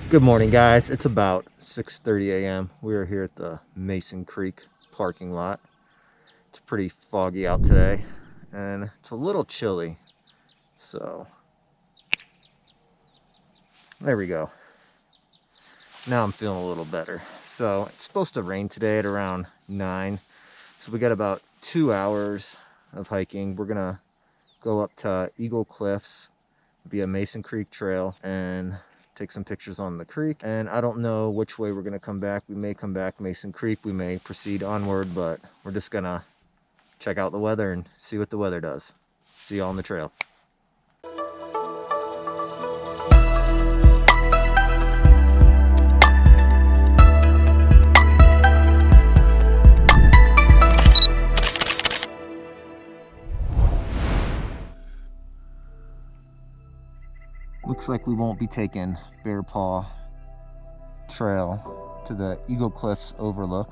Good morning, guys. It's about 6:30 a.m. We are here at the Mason Creek parking lot. It's pretty foggy out today and it's a little chilly. So there we go. Now I'm feeling a little better. So it's supposed to rain today at around 9. So we got about 2 hours of hiking. We're gonna go up to Eagle Cliffs via Mason Creek Trail and take some pictures on the creek. And I don't know which way we're gonna come back. We may come back Mason Creek, we may proceed onward, but we're just gonna check out the weather and see what the weather does. See y'all on the trail. Looks like we won't be taking Bear Paw Trail to the Eagle Cliffs overlook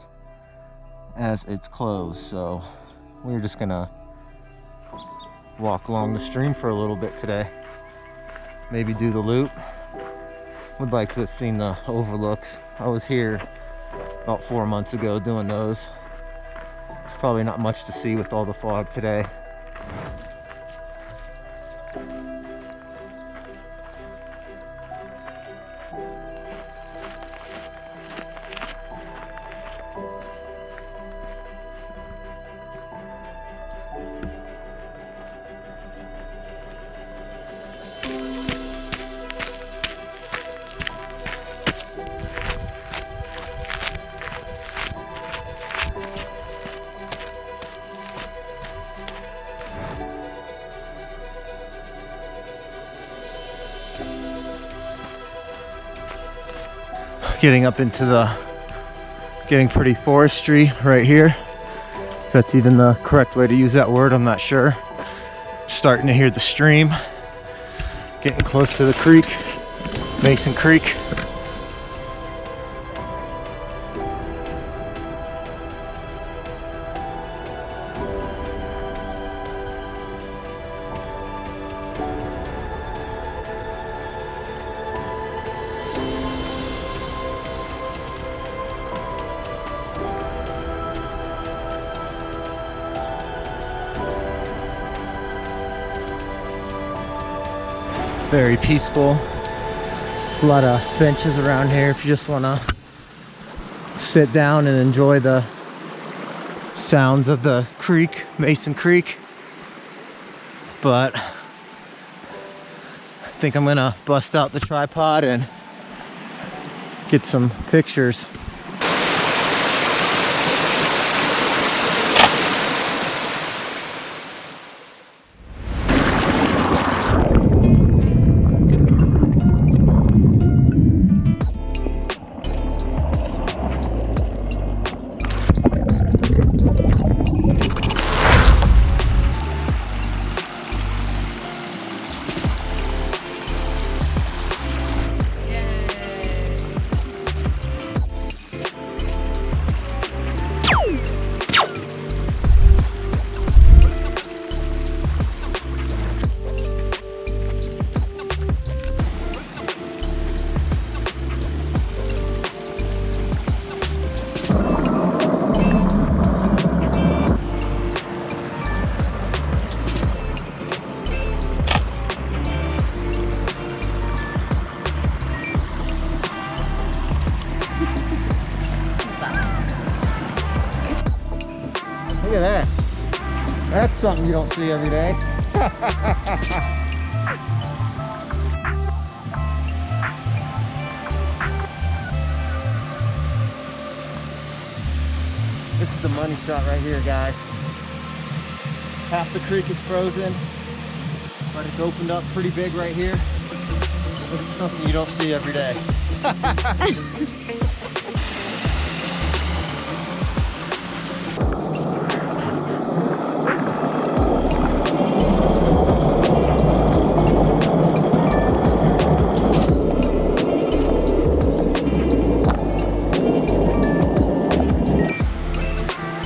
as it's closed, so we're just gonna walk along the stream for a little bit today. Maybe do the loop. Would like to have seen the overlooks. I was here about 4 months ago doing those. There's probably not much to see with all the fog today. Getting up into getting pretty forestry right here. If that's even the correct way to use that word, I'm not sure. Starting to hear the stream. Getting close to the creek, Mason Creek. Very peaceful. A lot of benches around here if you just want to sit down and enjoy the sounds of the creek, Mason Creek. But I think I'm gonna bust out the tripod and get some pictures. Look at that. That's something you don't see every day. This is the money shot right here, guys. Half the creek is frozen, but it's opened up pretty big right here. This is something you don't see every day.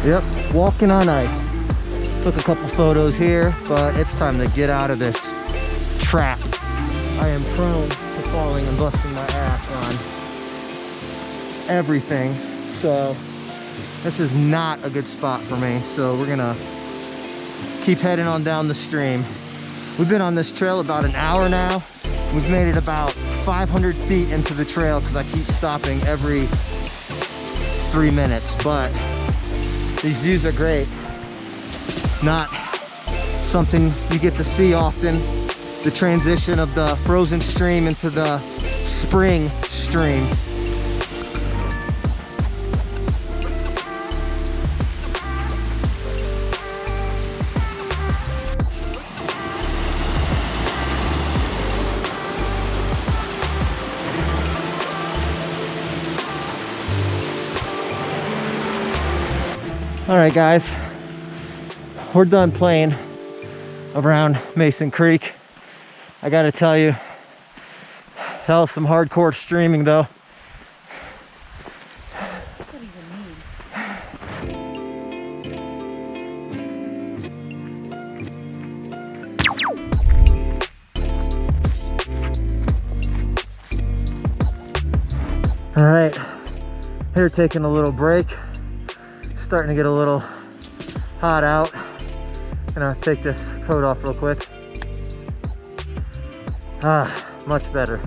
Yep, walking on ice. Took a couple photos here, but it's time to get out of this trap. I am prone to falling and busting my ass. ice on everything. So this is not a good spot for me. So we're gonna keep heading on down the stream. We've been on this trail about an hour now. We've made it about 500 feet into the trail because I keep stopping every 3 minutes, but these views are great. Not something you get to see often. The transition of the frozen stream into the spring stream. All right, guys, we're done playing around Mason Creek. I gotta tell you, that was some hardcore streaming though. All right, here taking a little break. Starting to get a little hot out. Gonna take this coat off real quick. Much better.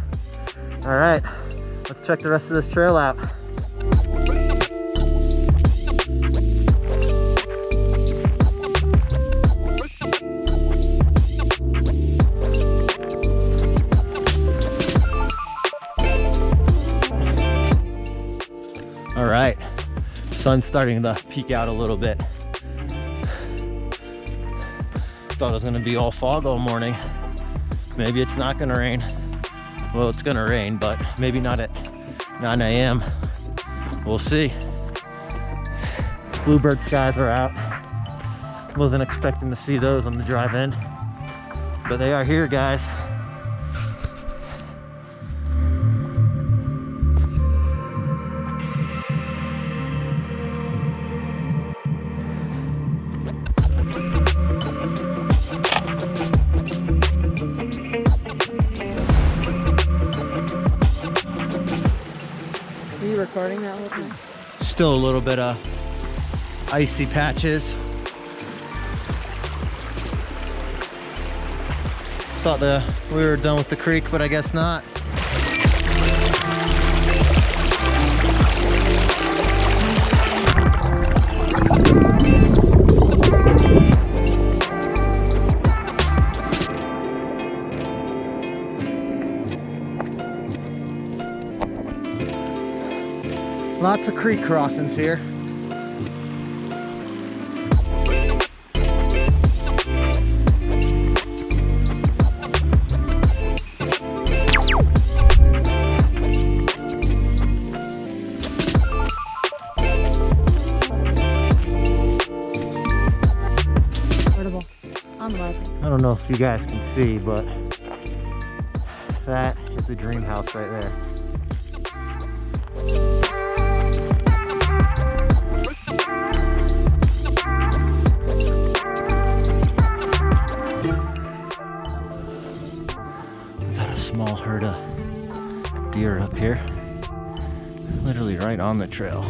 All right, let's check the rest of this trail out. All right. Sun's starting to peek out a little bit. Thought it was gonna be all fog all morning. Maybe it's not gonna rain. Well, it's gonna rain, but maybe not at 9 a.m. We'll see. Bluebird skies are out. Wasn't expecting to see those on the drive in, but they are here, guys. Recording that whole thing? Still a little bit of icy patches. Thought we were done with the creek, but I guess not. Lots of creek crossings here. I don't know if you guys can see, but that is a dream house right there. Small herd of deer up here, literally right on the trail.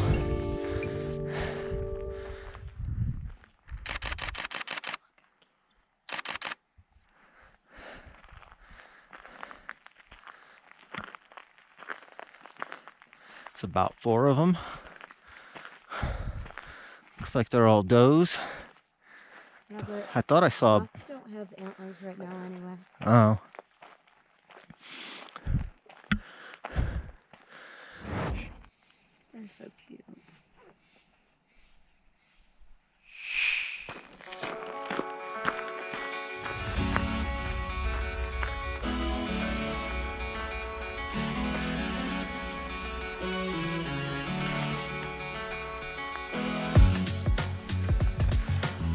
It's about 4 of them. Looks like they're all does. Yeah, but I thought I saw. Bucks don't have antlers right now anyway. Oh. They're so cute.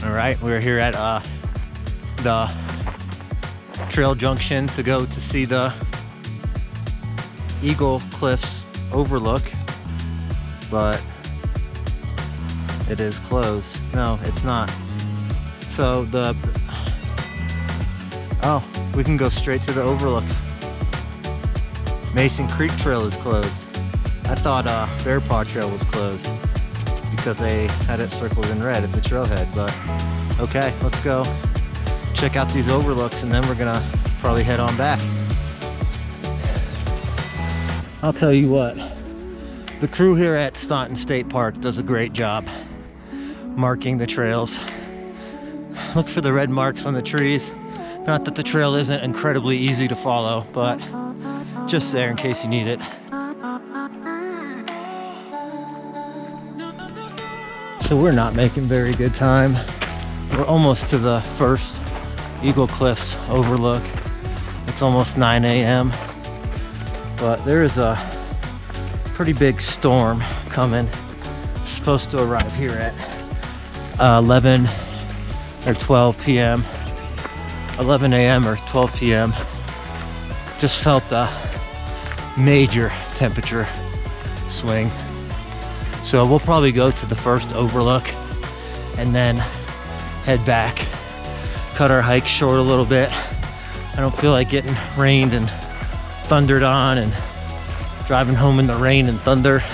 All right, we're here at the trail junction to go to see the Eagle Cliffs overlook, but it is closed. No, it's not. So we can go straight to the overlooks. Mason Creek Trail is closed. I thought Bear Paw Trail was closed because they had it circled in red at the trailhead, but okay, let's go check out these overlooks and then we're gonna probably head on back. I'll tell you what, the crew here at Staunton State Park does a great job marking the trails. Look for the red marks on the trees. Not that the trail isn't incredibly easy to follow, but just there in case you need it. So we're not making very good time. We're almost to the first Eagle Cliffs overlook. It's almost 9 a.m. But there is a pretty big storm coming. It's supposed to arrive here at 11 or 12 p.m. 11 a.m. or 12 p.m. Just felt a major temperature swing. So we'll probably go to the first overlook and then head back, cut our hike short a little bit. I don't feel like getting rained and thundered on and driving home in the rain and thunder,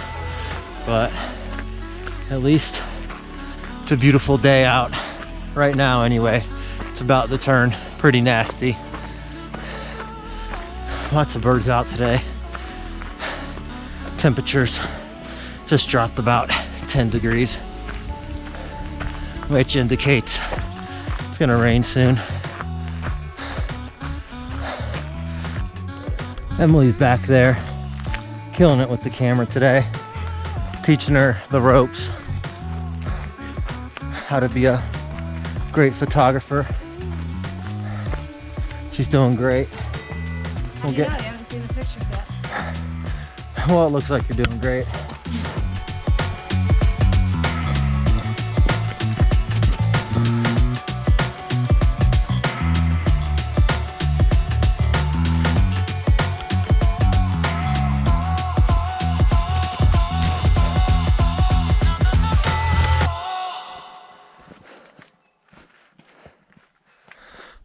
but at least it's a beautiful day out right now anyway. It's about to turn pretty nasty. Lots of birds out today. Temperatures just dropped about 10 degrees, which indicates it's gonna rain soon. Emily's back there killing it with the camera today, teaching her the ropes, how to be a great photographer. She's doing great. We'll You haven't seen the pictures yet. Well, it looks like you're doing great.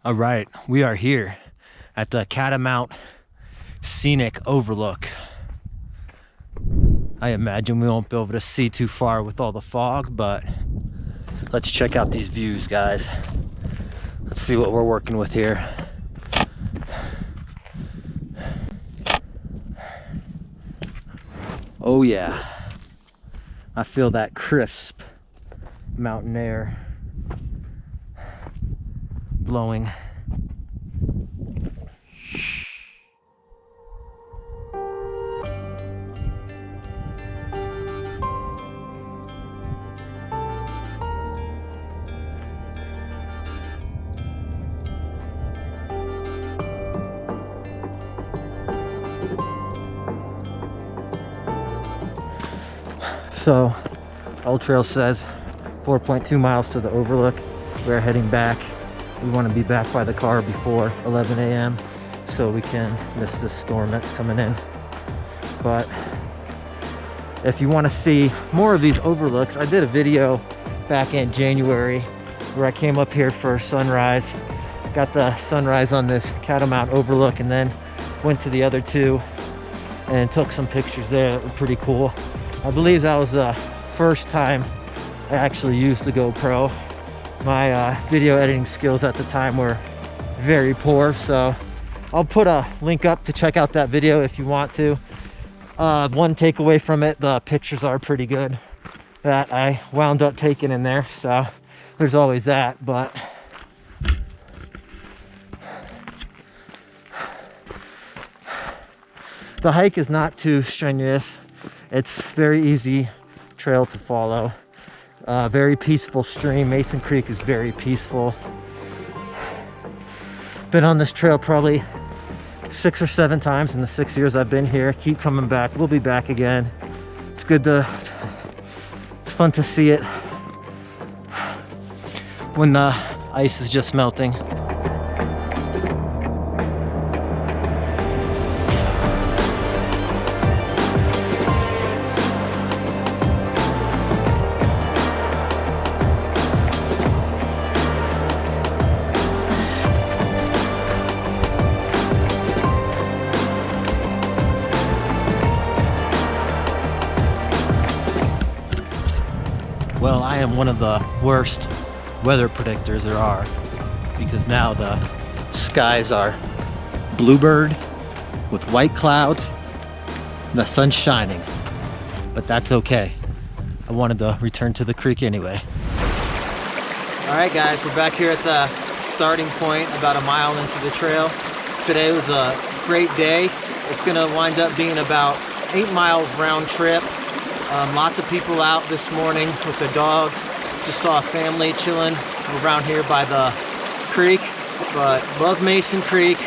All right, we are here at the Catamount Scenic Overlook. I imagine we won't be able to see too far with all the fog, but let's check out these views, guys. Let's see what we're working with here. Oh yeah, I feel that crisp mountain air blowing. So, Old Trail says 4.2 miles to the overlook. We're heading back. We want to be back by the car before 11 a.m. so we can miss the storm that's coming in. But if you want to see more of these overlooks, I did a video back in January where I came up here for sunrise. Got the sunrise on this Catamount overlook and then went to the other two and took some pictures there that were pretty cool. I believe that was the first time I actually used the GoPro. My video editing skills at the time were very poor, so I'll put a link up to check out that video if you want to. One takeaway from it, the pictures are pretty good that I wound up taking in there, so there's always that. But the hike is not too strenuous. It's very easy trail to follow. Very peaceful stream. Mason Creek is very peaceful. Been on this trail probably 6 or 7 times in the 6 years I've been here. Keep coming back. We'll be back again. It's fun to see it when the ice is just melting. Well, I am one of the worst weather predictors there are, because now the skies are bluebird with white clouds. The sun's shining, but that's okay. I wanted to return to the creek anyway. All right, guys, we're back here at the starting point, about a mile into the trail. Today was a great day. It's gonna wind up being about 8 miles round trip. Lots of people out this morning with their dogs. Just saw a family chilling around here by the creek. But love Mason Creek.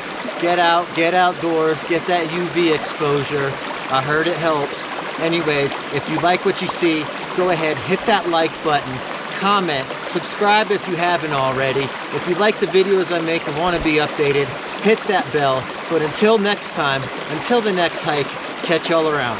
Get out, get outdoors, get that UV exposure. I heard it helps. Anyways, if you like what you see, go ahead, hit that like button, comment, subscribe if you haven't already. If you like the videos I make and want to be updated, hit that bell. But until next time, until the next hike, catch y'all around.